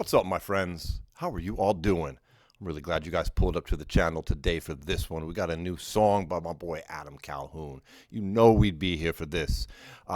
What's up, my friends? How are you all doing? I'm really glad you guys pulled up to the channel today for this one. We got a new song by my boy Adam Calhoun. You know we'd be here for this.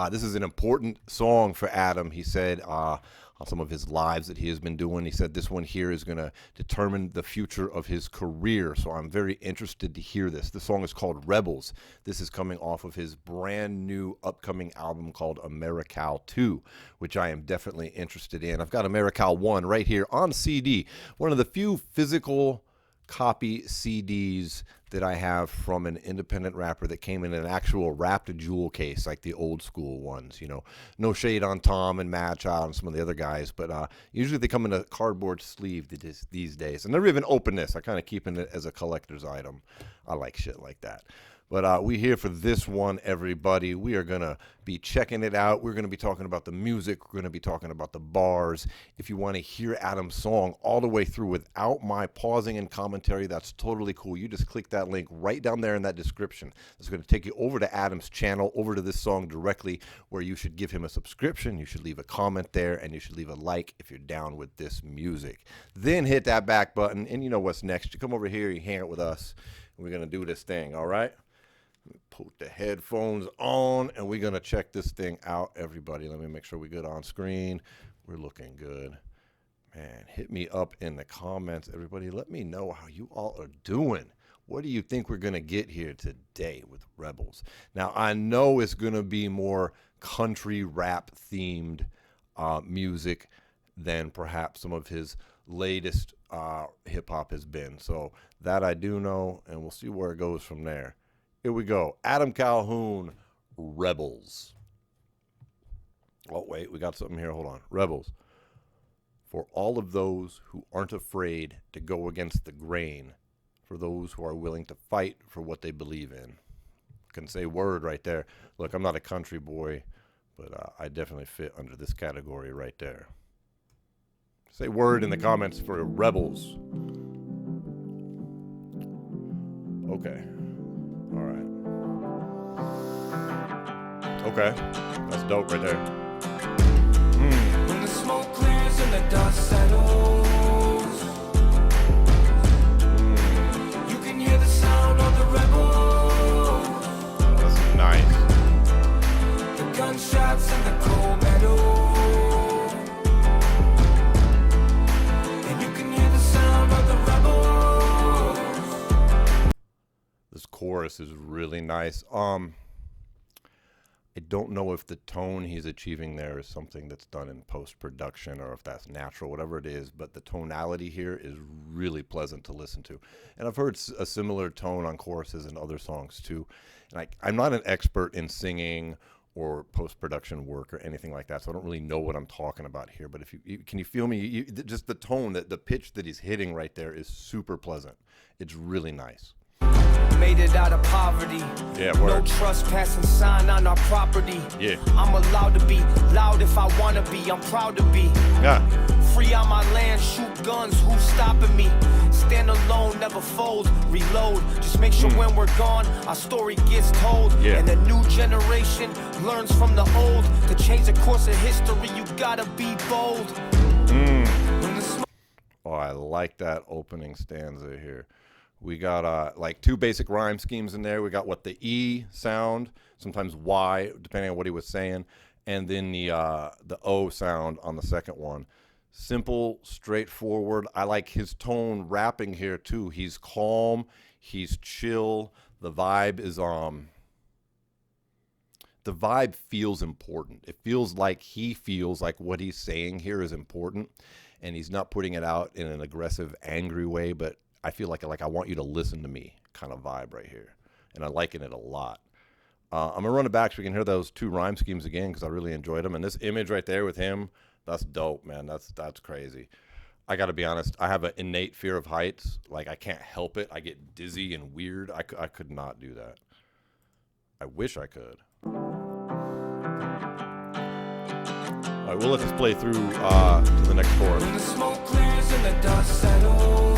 This is an important song for Adam. He said on some of his lives that he has been doing, he said this one here is going to determine the future of his career. So I'm very interested to hear this. The song is called Rebels. This is coming off of his brand new upcoming album called ACAL 2, which I am definitely interested in. I've got ACAL 1 right here on CD, one of the few physical copy CDs that I have from an independent rapper that came in an actual wrapped jewel case, like the old school ones. You know, no shade on Tom and Matcha and some of the other guys, but usually they come in a cardboard sleeve these days. And never even open this. I kind of keep it as a collector's item. I like shit like that. But we here for this one, everybody. We are going to be checking it out. We're going to be talking about the music. We're going to be talking about the bars. If you want to hear Adam's song all the way through without my pausing and commentary, that's totally cool. You just click that link right down there in that description. It's going to take you over to Adam's channel, over to this song directly, where you should give him a subscription. You should leave a comment there, and you should leave a like if you're down with this music. Then hit that back button, and you know what's next. You come over here, you hang out with us, and we're going to do this thing, all right? Put the headphones on and we're gonna check this thing out, everybody. Let me make sure we're good on screen. We're looking good, man. Hit me up in the comments, everybody. Let me know how you all are doing. What do you think we're gonna get here today with Rebels? Now I know it's gonna be more country rap themed music than perhaps some of his latest hip-hop has been, so that I do know, and we'll see where it goes from there. Here we go. Adam Calhoun, Rebels. Oh, wait, we got something here. Hold on. Rebels. For all of those who aren't afraid to go against the grain, for those who are willing to fight for what they believe in. I can say word right there. Look, I'm not a country boy, but I definitely fit under this category right there. Say word in the comments for Rebels. Okay. All right. Okay. That's dope right there. When the smoke clears and the dust settles, you can hear the sound of the rebels. That's nice. The gunshots and the cold metal, and you can hear the sound of the rebels. This chorus is really nice. I don't know if the tone he's achieving there is something that's done in post-production or if that's natural, whatever it is, but the tonality here is really pleasant to listen to. And I've heard a similar tone on choruses in other songs too. And I'm not an expert in singing or post-production work or anything like that, so I don't really know what I'm talking about here. But if can you feel me? Just the tone, the pitch that he's hitting right there is super pleasant. It's really nice. Made it out of poverty. Yeah, no word. trespassing sign on our property. Yeah. I'm allowed to be loud if I wanna be. I'm proud to be. Yeah. Free on my land, shoot guns, who's stopping me? Stand alone, never fold, reload. Just make sure when we're gone, our story gets told. Yeah. And the new generation learns from the old. To change the course of history, you gotta be bold. Oh, I like that opening stanza here. We got like two basic rhyme schemes in there. We got what the E sound, sometimes Y, depending on what he was saying, and then the O sound on the second one. Simple, straightforward. I like his tone rapping here too. He's calm, he's chill. The vibe is the vibe feels important. It feels like he feels like what he's saying here is important, and he's not putting it out in an aggressive, angry way, but I feel like I want you to listen to me kind of vibe right here. And I'm liking it a lot. I'm going to run it back so we can hear those two rhyme schemes again because I really enjoyed them. And this image right there with him, that's dope, man. That's crazy. I got to be honest. I have an innate fear of heights. Like, I can't help it. I get dizzy and weird. I could not do that. I wish I could. All right, we'll let this play through to the next chorus. When the smoke clears and the dust settles.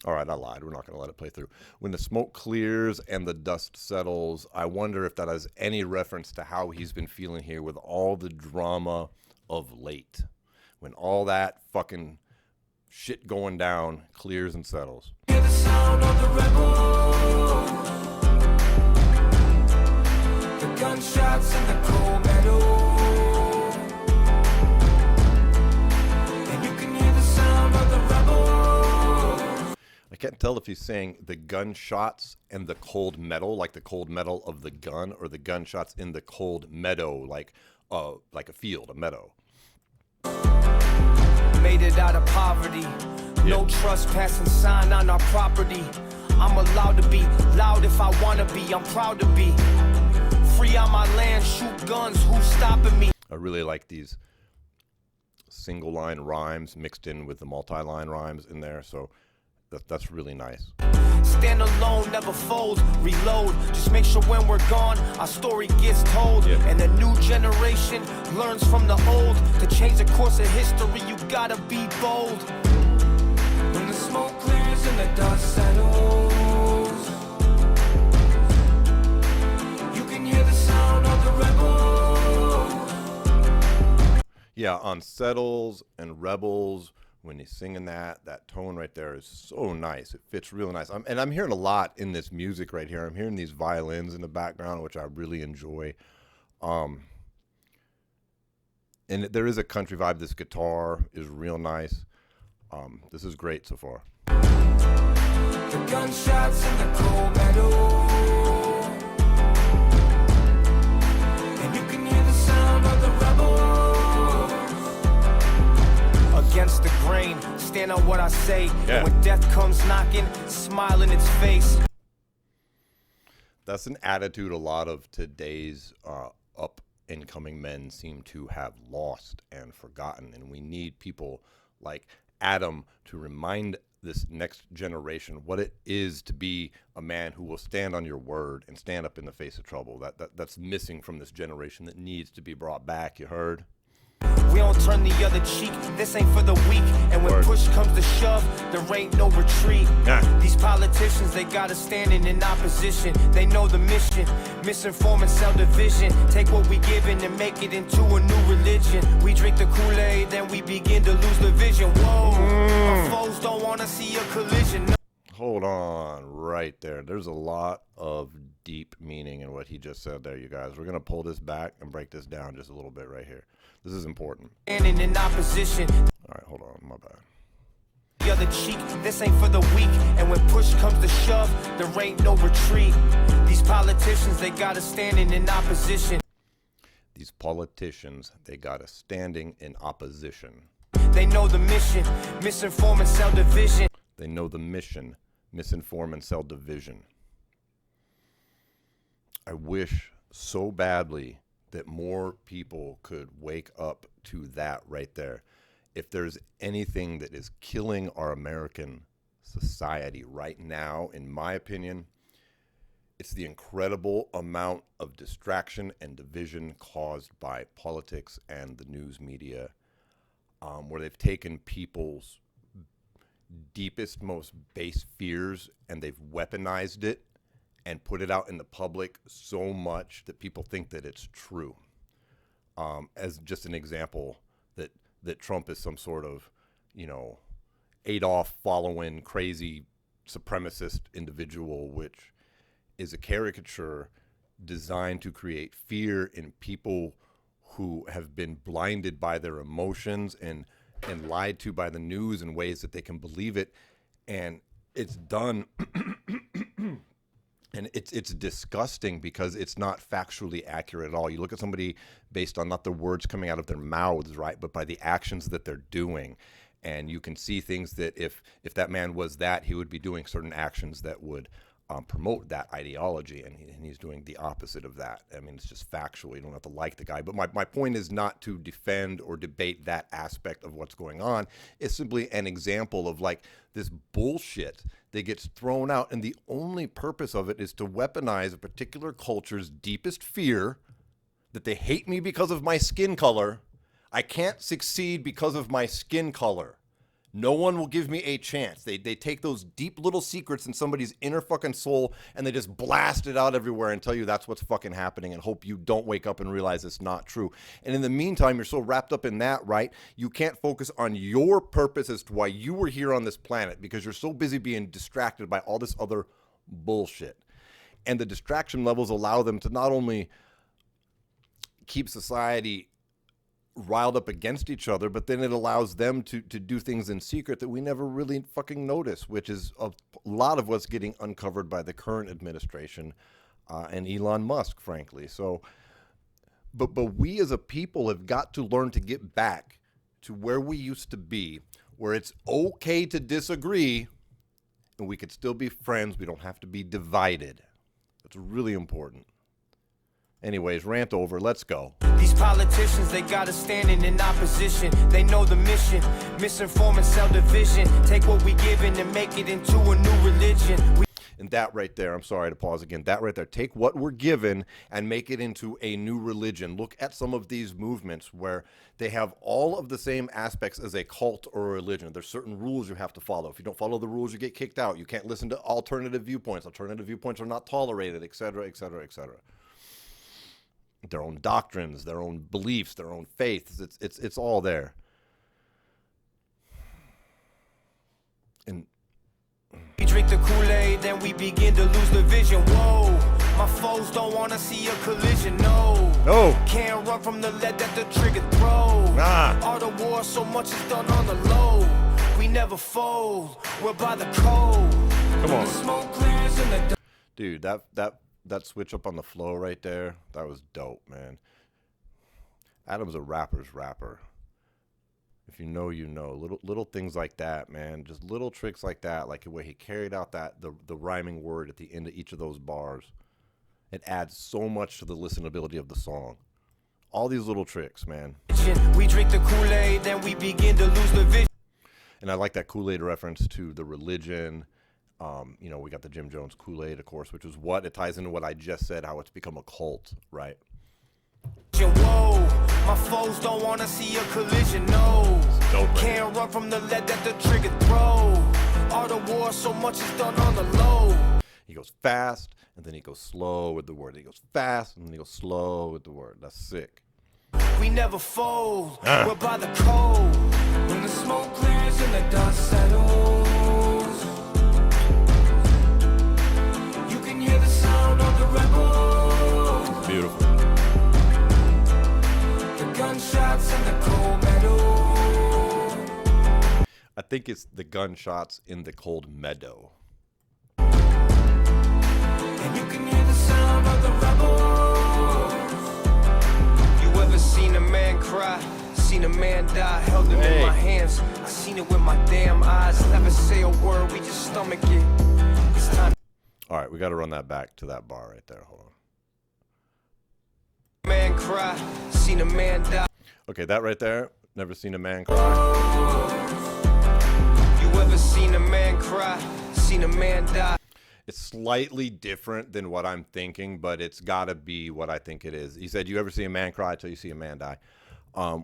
All right, I lied. We're not going to let it play through. When the smoke clears and the dust settles, I wonder if that has any reference to how he's been feeling here with all the drama of late. When all that fucking shit going down clears and settles. Hear the sound of the rebels, the gunshots and the cold metal. I can't tell if he's saying the gunshots and the cold metal, like the cold metal of the gun, or the gunshots in the cold meadow, like a field, a meadow. Made it out of poverty. No trespassing sign on our property. I'm allowed to be loud if I want to be. I'm proud to be free on my land. Shoot guns. Who's stopping me? I really like these single line rhymes mixed in with the multi-line rhymes in there. So that's really nice. Stand alone, never fold, reload. Just make sure when we're gone, our story gets told. And the new generation learns from the old. To change the course of history, you gotta be bold. When the smoke clears and the dust settles, you can hear the sound of the rebels. Yeah, on Settles and Rebels, when he's singing that tone right there is so nice. It fits real nice. And I'm hearing a lot in this music right here. I'm hearing these violins in the background, which I really enjoy. And there is a country vibe. This guitar is real nice. This is great so far. The gunshots and the cold metal. And you can hear the sound of the rebels. Against the grain, stand on what I say. And when death comes knocking, smile in its face. That's an attitude a lot of today's up and coming men seem to have lost and forgotten. And we need people like Adam to remind this next generation what it is to be a man who will stand on your word and stand up in the face of trouble. That's missing from this generation, that needs to be brought back. You heard? We don't turn the other cheek, this ain't for the weak. And when push comes to shove, there ain't no retreat. These politicians, they gotta stand in opposition. They know the mission, misinform and sell division. Take what we given and make it into a new religion. We drink the Kool-Aid, then we begin to lose the vision. Whoa, our foes don't wanna see a collision. Hold on right there. There's a lot of deep meaning in what he just said there, you guys. We're gonna pull this back and break this down just a little bit right here. This is important. Standing in opposition. All right, hold on, my bad. The other cheek, this ain't for the weak. And when push comes to shove, there ain't no retreat. These politicians, they got us standing in opposition. These politicians, they got us standing in opposition. They know the mission, misinform and sell division. They know the mission, misinform and sell division. I wish so badly that more people could wake up to that right there. If there's anything that is killing our American society right now, in my opinion, it's the incredible amount of distraction and division caused by politics and the news media, where they've taken people's deepest, most base fears and they've weaponized it and put it out in the public so much that people think that it's true. As just an example, that Trump is some sort of, Adolf following crazy supremacist individual, which is a caricature designed to create fear in people who have been blinded by their emotions and lied to by the news in ways that they can believe it. And it's done and it's disgusting because it's not factually accurate at all. You look at somebody based on not the words coming out of their mouths, right, but by the actions that they're doing. And you can see things that if that man was that, he would be doing certain actions that would promote that ideology, and he's doing the opposite of that. I mean, it's just factual. You don't have to like the guy. But my point is not to defend or debate that aspect of what's going on. It's simply an example of like this bullshit that gets thrown out, and the only purpose of it is to weaponize a particular culture's deepest fear, that they hate me because of my skin color. I can't succeed because of my skin color. No one will give me a chance. They take those deep little secrets in somebody's inner fucking soul and they just blast it out everywhere and tell you that's what's fucking happening and hope you don't wake up and realize it's not true. And in the meantime, you're so wrapped up in that, right? You can't focus on your purpose as to why you were here on this planet because you're so busy being distracted by all this other bullshit. And the distraction levels allow them to not only keep society riled up against each other, but then it allows them to do things in secret that we never really fucking notice, which is a lot of what's getting uncovered by the current administration and Elon Musk, frankly. So, but we as a people have got to learn to get back to where we used to be, where it's okay to disagree and we could still be friends. We don't have to be divided. That's really important. Anyways, rant over. Let's go. These politicians, they got us standing in opposition. They know the mission. Misinform and sell division. Take what we given and make it into a new religion. And that right there, I'm sorry to pause again. That right there, take what we're given and make it into a new religion. Look at some of these movements where they have all of the same aspects as a cult or a religion. There's certain rules you have to follow. If you don't follow the rules, you get kicked out. You can't listen to alternative viewpoints. Alternative viewpoints are not tolerated, etc., etc., etc. Their own doctrines, their own beliefs, their own faiths. It's all there. And we drink the Kool-Aid, then we begin to lose the vision. Whoa, my foes don't want to see a collision. No, can't run from the lead that the trigger throws. All the war, so much is done on the low. We never fold, we're by the code. Come on. The smoke clears in the dude, that switch up on the flow right there, that was dope, man. Adam's a rapper's rapper. If you know, you know. Little things like that, man. Just little tricks like that, like the way he carried out the rhyming word at the end of each of those bars. It adds so much to the listenability of the song. All these little tricks, man. We drink the Kool-Aid, then we begin to lose the vision. And I like that Kool-Aid reference to the religion. You know, we got the Jim Jones Kool-Aid, of course, which is what it ties into what I just said, how it's become a cult, right? Whoa, my foes don't want to see a collision. No, can't run from the lead that the trigger throw. All the war, so much is done on the low. He goes fast, and then he goes slow with the word. He goes fast, and then he goes slow with the word. That's sick. We never fold, we're by the code. When the smoke clears and the dust settles, you can hear the sound of the rebels. It's beautiful. The gunshots and the cold meadow. I think it's the gunshots in the cold meadow. And you can hear the sound of the rebels. You ever seen a man cry? Seen a man die, held him in my hands. I seen it with my damn eyes. Never say a word, we just stomach it. It's time. All right, we got to run that back to that bar right there. Hold on. Man cry, seen a man die. Okay, that right there. Never seen a man cry. You ever seen a man cry? Seen a man die. It's slightly different than what I'm thinking, but it's got to be what I think it is. He said, you ever see a man cry till you see a man die,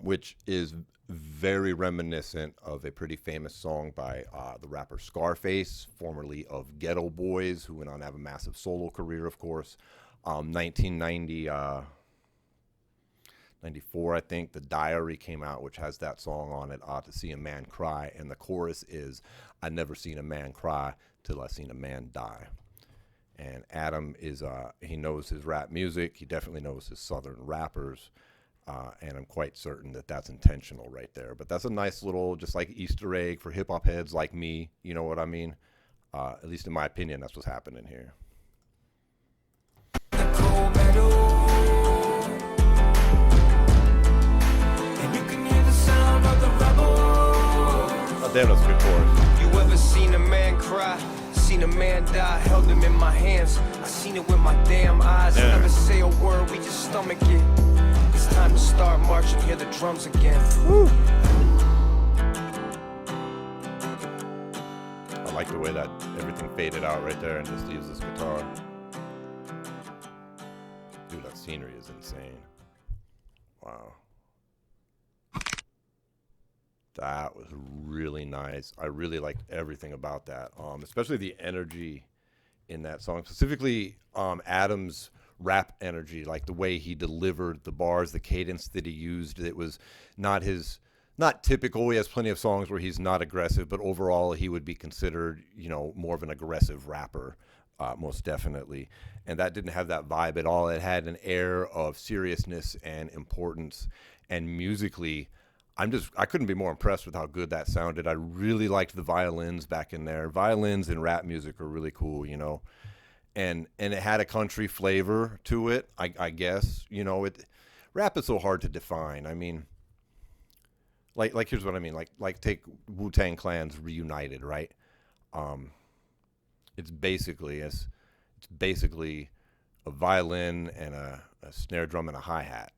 which is very reminiscent of a pretty famous song by the rapper Scarface, formerly of Ghetto Boys, who went on to have a massive solo career, of course. 1994, I think, The Diary came out, which has that song on it, To See a Man Cry, and the chorus is, I never seen a man cry till I seen a man die. And Adam is, he knows his rap music, he definitely knows his southern rappers, and I'm quite certain that that's intentional right there. But that's a nice little, just like Easter egg for hip-hop heads like me, you know what I mean? At least in my opinion, that's what's happening here. Oh, damn, that's a good chorus. You ever seen a man cry? Seen a man die, held him in my hands. I seen it with my damn eyes. Yeah. Never say a word, we just stomach it. It's time to start marching, hear the drums again. Woo. I like the way that everything faded out right there and just leaves this guitar. Dude, that scenery is insane. Wow. That was really nice. I really liked everything about that, especially the energy in that song, specifically Adam's rap energy, like the way he delivered the bars, the cadence that he used. It was not typical. He has plenty of songs where he's not aggressive, but overall he would be considered, more of an aggressive rapper, most definitely. And that didn't have that vibe at all. It had an air of seriousness and importance. And musically, I couldn't be more impressed with how good that sounded. I really liked the violins back in there. Violins in rap music are really cool, and it had a country flavor to it. I guess rap is so hard to define. I mean, like here's what I mean. Like take Wu-Tang Clan's Reunited, right? It's basically a violin and a snare drum and a hi-hat.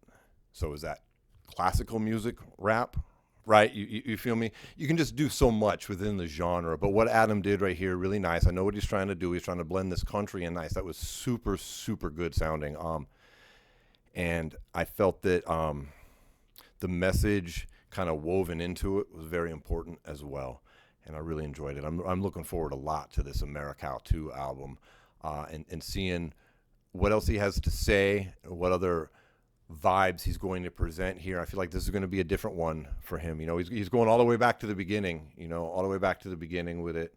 So is that classical music rap? Right? You feel me? You can just do so much within the genre. But what Adam did right here, really nice. I know what he's trying to do. He's trying to blend this country and nice. That was super, super good sounding. And I felt that the message kind of woven into it was very important as well. And I really enjoyed it. I'm looking forward a lot to this ACAL 2 album, and seeing what else he has to say, what other vibes he's going to present here. I feel like this is going to be a different one for him. He's going all the way back to the beginning, all the way back to the beginning with it.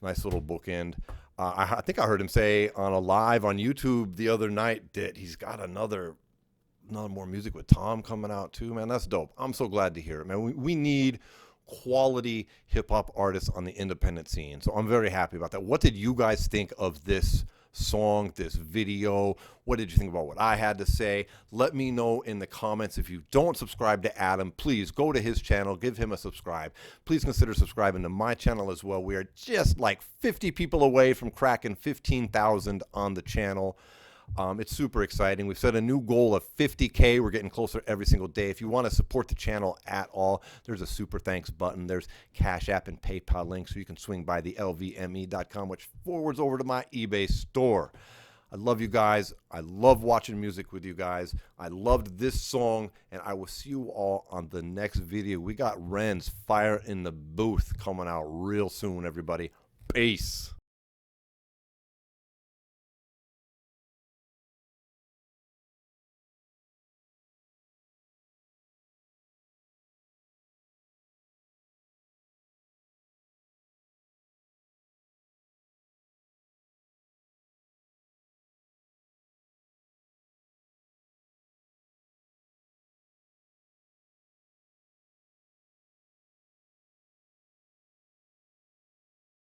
Nice little bookend. I think I heard him say on a live on YouTube the other night that he's got another more music with Tom coming out too, man. That's dope. I'm so glad to hear it, man. We need quality hip hop artists on the independent scene. So I'm very happy about that. What did you guys think of this song, this video? What did you think about what I had to say? Let me know in the comments. If you don't subscribe to Adam, please go to his channel, give him a subscribe. Please consider subscribing to my channel as well. We are just like 50 people away from cracking 15,000 on the channel. It's super exciting. We've set a new goal of 50K. We're getting closer every single day. If you want to support the channel at all, there's a super thanks button. There's Cash App and PayPal links, so you can swing by the LVME.com, which forwards over to my eBay store. I love you guys. I love watching music with you guys. I loved this song, and I will see you all on the next video. We got Ren's Fire in the Booth coming out real soon, everybody. Peace.